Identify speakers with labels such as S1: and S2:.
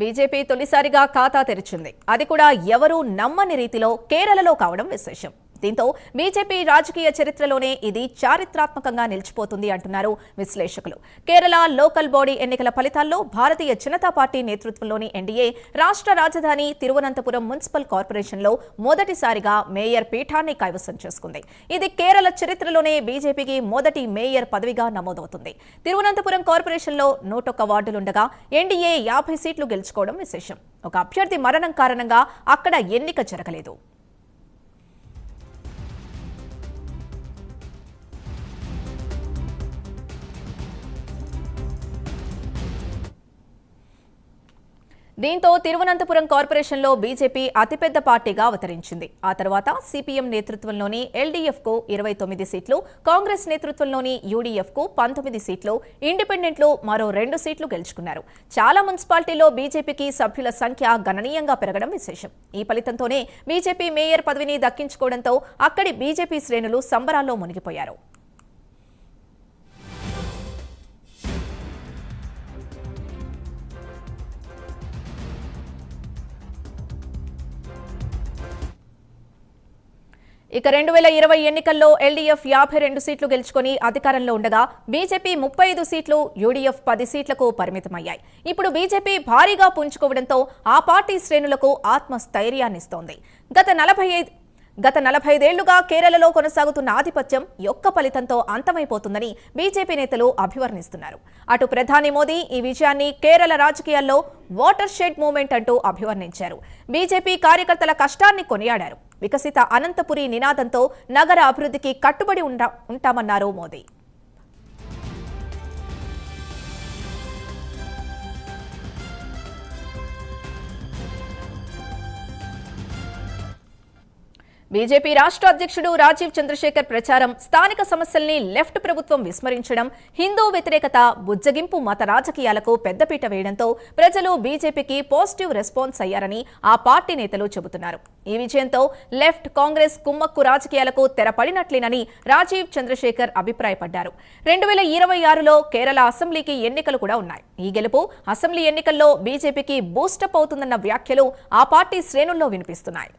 S1: BJP తొలిసారిగా ఖాతా తెరిచింది. అది కూడా ఎవరూ నమ్మని రీతిలో కేరళలో కావడం విశేషం. దీంతో బీజేపీ రాజకీయ చరిత్రలోనే ఇది చారిత్రాత్మకంగా నిలిచిపోతుంది అంటున్నారు విశ్లేషకులు. కేరళ లోకల్ బాడీ ఎన్నికల ఫలితాల్లో భారతీయ జనతా పార్టీ నేతృత్వంలోని ఎన్డీఏ రాష్ట్ర రాజధాని తిరువనంతపురం మున్సిపల్ కార్పొరేషన్లో మొదటిసారిగా మేయర్ పీఠాన్ని కైవసం చేసుకుంది. ఇది కేరళ చరిత్రలోనే బీజేపీకి మొదటి మేయర్ పదవిగా నమోదవుతుంది. తిరువనంతపురం కార్పొరేషన్లో 101 వార్డులుండగా ఎన్డీఏ 50 సీట్లు గెలుచుకోవడం విశేషం. ఒక అభ్యర్థి మరణం కారణంగా అక్కడ ఎన్నిక జరగలేదు. దీంతో తిరువనంతపురం కార్పొరేషన్లో బీజేపీ అతిపెద్ద పార్టీగా అవతరించింది. ఆ తర్వాత సిపిఎం నేతృత్వంలోని ఎల్డీఎఫ్కు 29 సీట్లు, కాంగ్రెస్ నేతృత్వంలోని యూడీఎఫ్కు 19 సీట్లు, ఇండిపెండెంట్లు మరో 2 సీట్లు గెలుచుకున్నారు. చాలా మున్సిపాలిటీల్లో బీజేపీకి సభ్యుల సంఖ్య గణనీయంగా పెరగడం విశేషం. ఈ ఫలితంతోనే బీజేపీ మేయర్ పదవిని దక్కించుకోవడంతో అక్కడి బీజేపీ శ్రేణులు సంబరాల్లో మునిగిపోయారు. ఇక 2020 ఎన్నికల్లో ఎల్డీఎఫ్ 52 సీట్లు గెలుచుకొని అధికారంలో ఉండగా బీజేపీ 35 సీట్లు, యూడీఎఫ్ 10 సీట్లకు పరిమితమయ్యాయి. ఇప్పుడు బీజేపీ భారీగా పుంజుకోవడంతో ఆ పార్టీ శ్రేణులకు ఆత్మస్థైర్యాన్నిస్తోంది. గత 45 ఏళ్లుగా కేరళలో కొనసాగుతున్న ఆధిపత్యం ఒక్క ఫలితంతో అంతమైపోతుందని బీజేపీ నేతలు అభివర్ణిస్తున్నారు. అటు ప్రధాని మోదీ ఈ విజయాన్ని కేరళ రాజకీయాల్లో వాటర్ షెడ్ మూవ్మెంట్ అంటూ అభివర్ణించారు. బీజేపీ కార్యకర్తల కష్టాన్ని కొనియాడారు. వికసిత అనంతపురి నినాదంతో నగర అభివృద్ధికి కట్టుబడి ఉంటామన్నారు మోదీ. బీజేపీ రాష్ట్ర అధ్యక్షుడు రాజీవ్ చంద్రశేఖర్ ప్రచారం, స్థానిక సమస్యల్ని లెఫ్ట్ ప్రభుత్వం విస్మరించడం, హిందూ వ్యతిరేకత, బుజ్జగింపు మత రాజకీయాలకు పెద్దపీట వేయడంతో ప్రజలు బీజేపీకి పాజిటివ్ రెస్పాన్స్ అయ్యారని ఆ పార్టీ నేతలు చెబుతున్నారు. ఈ విజయంతో లెఫ్ట్ కాంగ్రెస్ కుమ్మక్కు రాజకీయాలకు తెరపడినట్లేనని రాజీవ్ చంద్రశేఖర్ అభిప్రాయపడ్డారు. 2026లో కేరళ అసెంబ్లీకి ఎన్నికలు కూడా ఉన్నాయి. ఈ గెలుపు అసెంబ్లీ ఎన్నికల్లో బీజేపీకి బూస్టప్ అవుతుందన్న వ్యాఖ్యలు ఆ పార్టీ శ్రేణుల్లో వినిపిస్తున్నాయి.